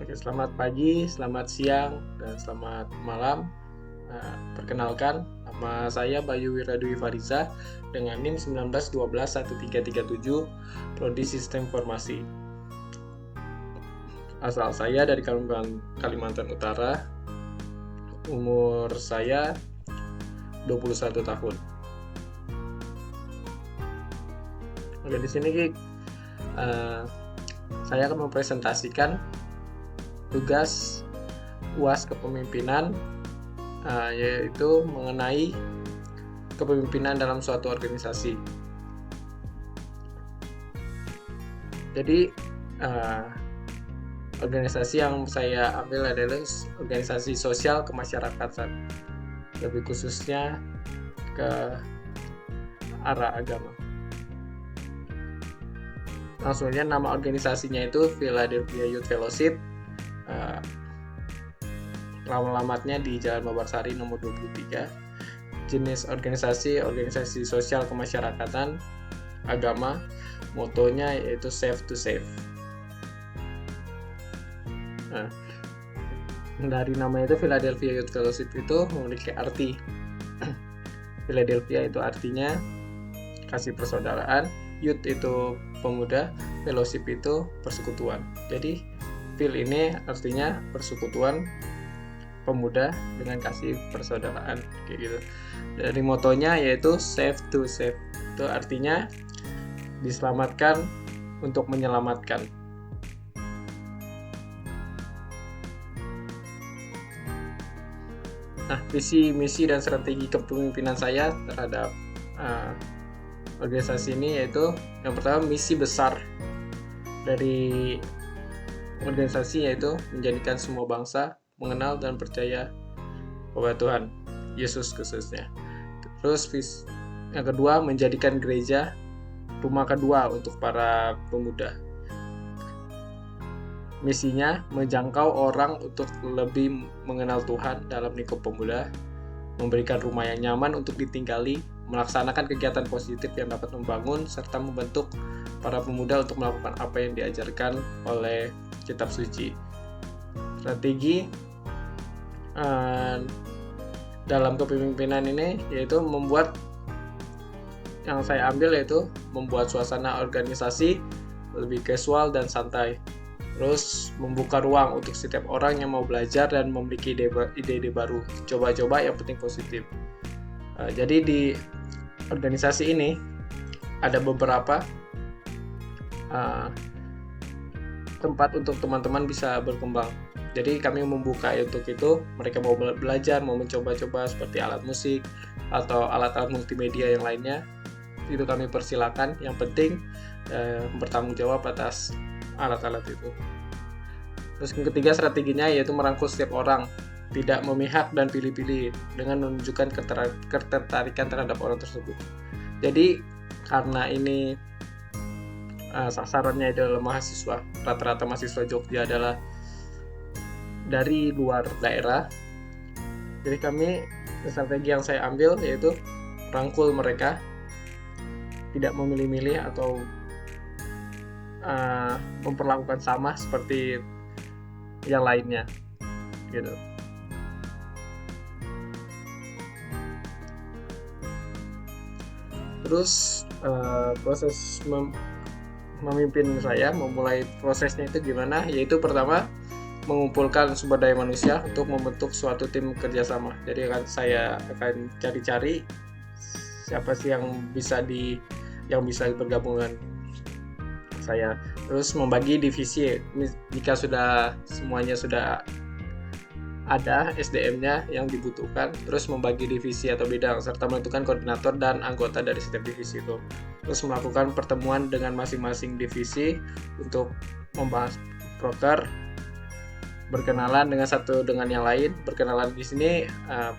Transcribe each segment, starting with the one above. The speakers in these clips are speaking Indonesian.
Oke, selamat pagi, selamat siang, dan selamat malam. Perkenalkan, nama saya Bayu Wiradwi Fariza dengan NIM 19121337, Prodi Sistem Informasi. Asal saya dari Kalimantan Utara, umur saya 21 tahun. Oke, di sini saya akan mempresentasikan tugas UAS kepemimpinan, yaitu mengenai kepemimpinan dalam suatu organisasi. Jadi organisasi yang saya ambil adalah organisasi sosial kemasyarakatan, lebih khususnya ke arah agama. Langsung aja, nama organisasinya itu Philadelphia Youth Fellowship. Alamatnya di Jalan Mabarsari nomor 23. Jenis organisasi sosial kemasyarakatan, agama. Motonya yaitu Save to Save. Nah, dari namanya itu Philadelphia Youth Fellowship itu memiliki arti. Philadelphia itu artinya kasih persaudaraan, youth itu pemuda, fellowship itu persekutuan. Jadi Phil ini artinya persekutuan pemuda dengan kasih persaudaraan, kayak gitu. Dari motonya yaitu Save to Save, itu artinya diselamatkan untuk menyelamatkan. Nah, visi, misi, dan strategi kepemimpinan saya terhadap organisasi ini yaitu, yang pertama, misi besar dari organisasi yaitu menjadikan semua bangsa mengenal dan percaya kepada Tuhan Yesus khususnya. Terus yang kedua, menjadikan gereja rumah kedua untuk para pemuda. Misinya menjangkau orang untuk lebih mengenal Tuhan dalam lingkup pemuda, memberikan rumah yang nyaman untuk ditinggali, melaksanakan kegiatan positif yang dapat membangun, serta membentuk para pemuda untuk melakukan apa yang diajarkan oleh kitab suci. Strategi dalam kepemimpinan ini yaitu yang saya ambil yaitu membuat suasana organisasi lebih casual dan santai. Terus membuka ruang untuk setiap orang yang mau belajar dan memiliki ide-ide baru, coba-coba yang penting positif. Jadi di organisasi ini ada beberapa tempat untuk teman-teman bisa berkembang. Jadi kami membuka untuk itu, mereka mau belajar, mau mencoba-coba seperti alat musik atau alat-alat multimedia yang lainnya, itu kami persilakan. Yang penting bertanggung jawab atas alat-alat itu. Terus yang ketiga, strateginya yaitu merangkul setiap orang, tidak memihak dan pilih-pilih dengan menunjukkan ketertarikan terhadap orang tersebut. Jadi karena ini sasarannya adalah mahasiswa, rata-rata mahasiswa Jogja adalah dari luar daerah. Jadi strategi yang saya ambil yaitu rangkul mereka, tidak memilih-milih atau memperlakukan sama seperti yang lainnya, gitu. Terus proses memimpin saya, memulai prosesnya itu gimana? Yaitu pertama, mengumpulkan sumber daya manusia untuk membentuk suatu tim kerjasama. Jadi saya akan cari-cari siapa sih yang bisa bergabung dengan saya. Terus membagi divisi, jika semuanya sudah ada SDM-nya yang dibutuhkan, terus membagi divisi atau bidang serta menentukan koordinator dan anggota dari setiap divisi itu. Terus melakukan pertemuan dengan masing-masing divisi untuk membahas proker, berkenalan dengan satu dengan yang lain. Berkenalan di sini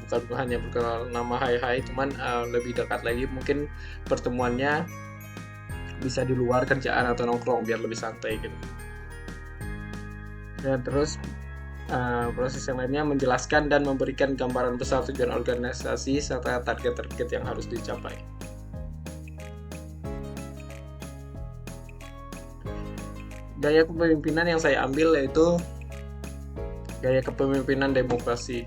bukan hanya berkenal nama hai, cuman lebih dekat lagi. Mungkin pertemuannya bisa di luar kerjaan atau nongkrong biar lebih santai gitu. Dan terus proses yang lainnya menjelaskan dan memberikan gambaran besar tujuan organisasi serta target-target yang harus dicapai. Gaya kepemimpinan yang saya ambil yaitu gaya kepemimpinan demokrasi.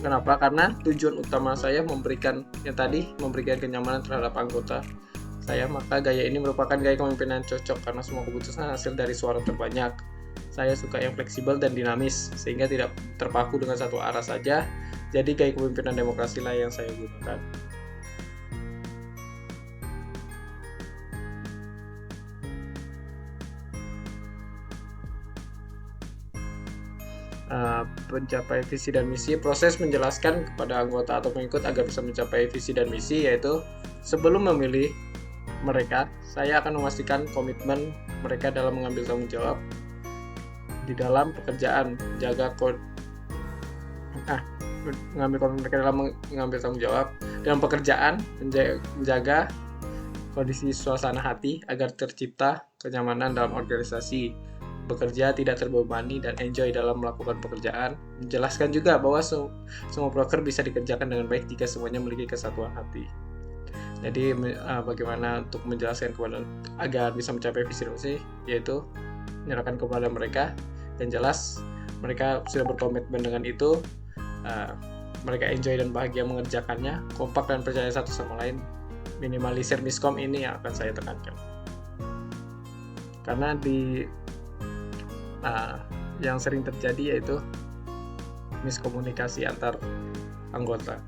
Kenapa? Karena tujuan utama saya memberikan kenyamanan terhadap anggota saya, maka gaya ini merupakan gaya kepemimpinan cocok karena semua keputusan hasil dari suara terbanyak. Saya suka yang fleksibel dan dinamis, sehingga tidak terpaku dengan satu arah saja. Jadi gaya kepemimpinan demokrasi lah yang saya gunakan. Mencapai visi dan misi. Proses menjelaskan kepada anggota atau pengikut agar bisa mencapai visi dan misi, yaitu sebelum memilih mereka, saya akan memastikan komitmen mereka dalam mengambil tanggung jawab di dalam pekerjaan, mengambil komitmen mereka dalam mengambil tanggung jawab dalam pekerjaan, menjaga kondisi suasana hati agar tercipta kenyamanan dalam organisasi, bekerja tidak terbebani dan enjoy dalam melakukan pekerjaan. Menjelaskan juga bahwa semua proker bisa dikerjakan dengan baik jika semuanya memiliki kesatuan hati. Jadi bagaimana untuk menjelaskan kepada agar bisa mencapai visi dan misi, yaitu menyerahkan kepada mereka dan jelas mereka sudah berkomitmen dengan itu, mereka enjoy dan bahagia mengerjakannya, kompak dan percaya satu sama lain, minimalisir miskom. Ini yang akan saya tekankan, karena yang sering terjadi yaitu miskomunikasi antar anggota.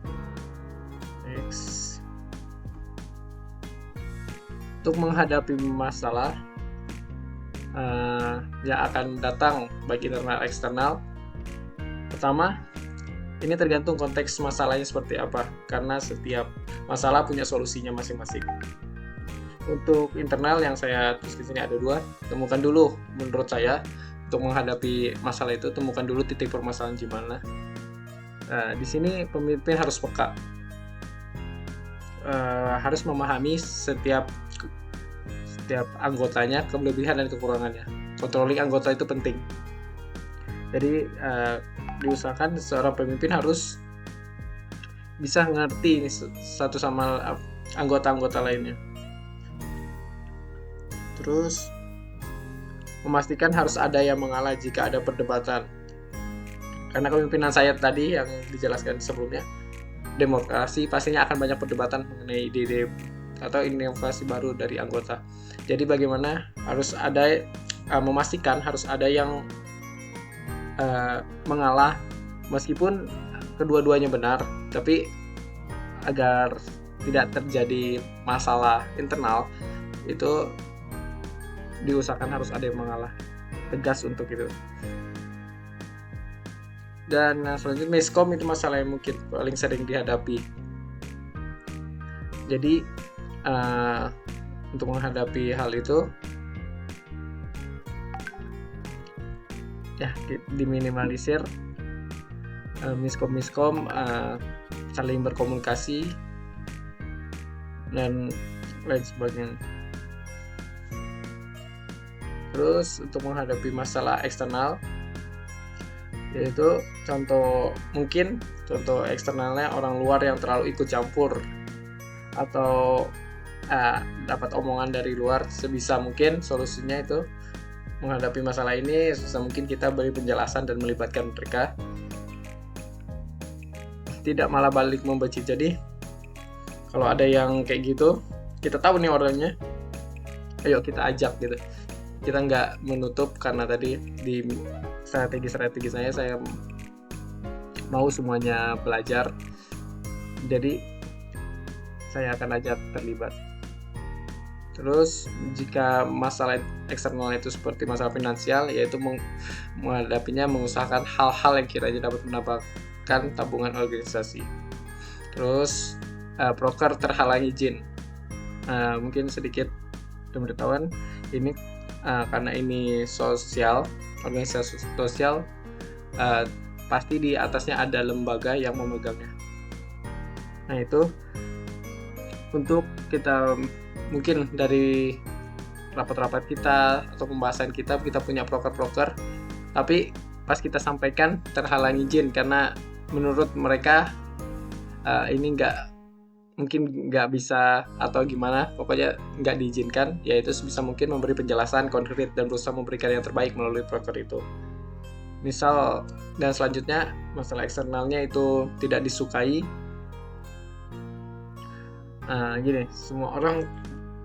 Next. Untuk menghadapi masalah yang akan datang baik internal eksternal, pertama, ini tergantung konteks masalahnya seperti apa, karena setiap masalah punya solusinya masing-masing. Untuk internal yang saya tulis di sini ada 2. Temukan dulu, menurut saya, untuk menghadapi masalah itu, temukan dulu titik permasalahan di mana. Di sini pemimpin harus peka, harus memahami setiap anggotanya, kelebihan dan kekurangannya. Controlling anggota itu penting. Jadi diusahakan seorang pemimpin harus bisa ngerti satu sama anggota-anggota lainnya. Terus memastikan harus ada yang mengalah jika ada perdebatan. Karena kepemimpinan saya tadi yang dijelaskan sebelumnya, demokrasi pastinya akan banyak perdebatan mengenai ide-ide atau inovasi baru dari anggota. Jadi bagaimana harus ada memastikan harus ada yang mengalah meskipun kedua-duanya benar, tapi agar tidak terjadi masalah internal itu diusahakan harus ada yang mengalah, tegas untuk itu. Dan selanjutnya miskom, itu masalah yang mungkin paling sering dihadapi. Jadi untuk menghadapi hal itu ya diminimalisir miskom saling berkomunikasi dan lain sebagainya. Terus untuk menghadapi masalah eksternal, yaitu contoh eksternalnya orang luar yang terlalu ikut campur atau dapat omongan dari luar. Sebisa mungkin solusinya itu menghadapi masalah ini, sebisa mungkin kita beri penjelasan dan melibatkan mereka, tidak malah balik membenci. Jadi kalau ada yang kayak gitu, kita tahu nih orangnya, ayo kita ajak gitu. Kita nggak menutup, karena tadi di strategi saya mau semuanya belajar, jadi saya akan ajak terlibat. Terus jika masalah eksternal itu seperti masalah finansial, yaitu menghadapinya mengusahakan hal-hal yang kiranya dapat mendapatkan tabungan organisasi. Terus proker terhalang izin, mungkin sedikit pemberitahuan ini. Karena ini organisasi sosial, pasti di atasnya ada lembaga yang memegangnya. Nah itu untuk kita, mungkin dari rapat-rapat kita atau pembahasan kita punya proker, tapi pas kita sampaikan terhalang izin karena menurut mereka ini mungkin nggak bisa atau gimana, pokoknya nggak diizinkan. Yaitu sebisa mungkin memberi penjelasan konkret dan berusaha memberikan yang terbaik melalui proker itu. Misal, dan selanjutnya masalah eksternalnya itu tidak disukai. Gini, semua orang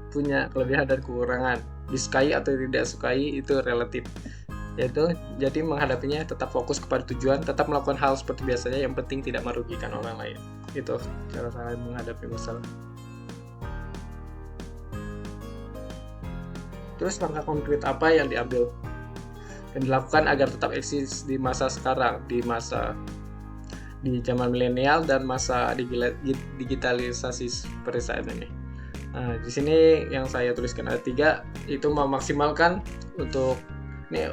punya kelebihan dan kekurangan. Disukai atau tidak sukai itu relatif. Yaitu, jadi menghadapinya tetap fokus kepada tujuan, tetap melakukan hal seperti biasanya, yang penting tidak merugikan orang lain. Itu cara saya menghadapi masalah. Terus langkah konkret apa yang diambil dan dilakukan agar tetap eksis di masa sekarang, di zaman milenial dan masa digitalisasi seperti saat ini. Di sini yang saya tuliskan ada 3, itu memaksimalkan untuk ini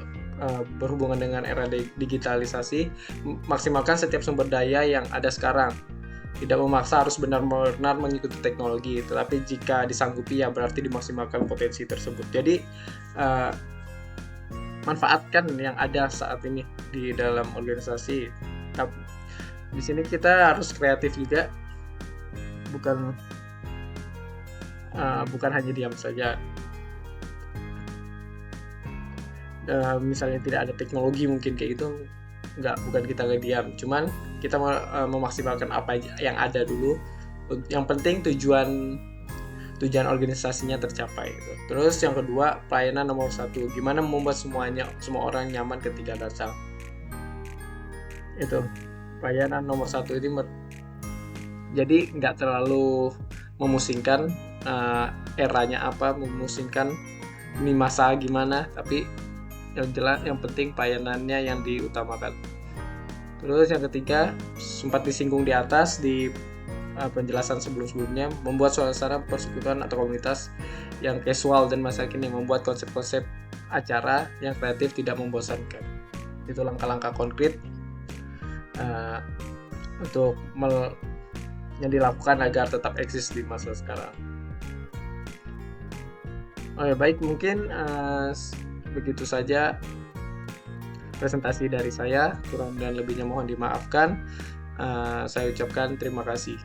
berhubungan dengan era digitalisasi, maksimalkan setiap sumber daya yang ada sekarang. Tidak memaksa harus benar-benar mengikuti teknologi, tetapi jika disanggupi ya berarti dimaksimalkan potensi tersebut. Jadi manfaatkan yang ada saat ini di dalam organisasi. Di sini kita harus kreatif juga, bukan hanya diam saja. Misalnya tidak ada teknologi mungkin kayak gitu, bukan kita diam, cuman kita memaksimalkan apa yang ada dulu. Yang penting tujuan organisasinya tercapai gitu. Terus yang kedua, pelayanan nomor 1, gimana membuat semua orang nyaman ketika datang. Itu pelayanan nomor 1 ini jadi nggak terlalu memusingkan eranya apa, memusingkan ini masa gimana, tapi yang jelas yang penting pelayanannya yang diutamakan. Terus yang ketiga, sempat disinggung di atas di penjelasan sebelumnya, membuat suasana persekutuan atau komunitas yang casual dan masa kini, membuat konsep-konsep acara yang kreatif tidak membosankan. Itu langkah-langkah konkret untuk yang dilakukan agar tetap eksis di masa sekarang. Oke, baik, mungkin begitu saja presentasi dari saya. Kurang dan lebihnya mohon dimaafkan. Saya ucapkan terima kasih.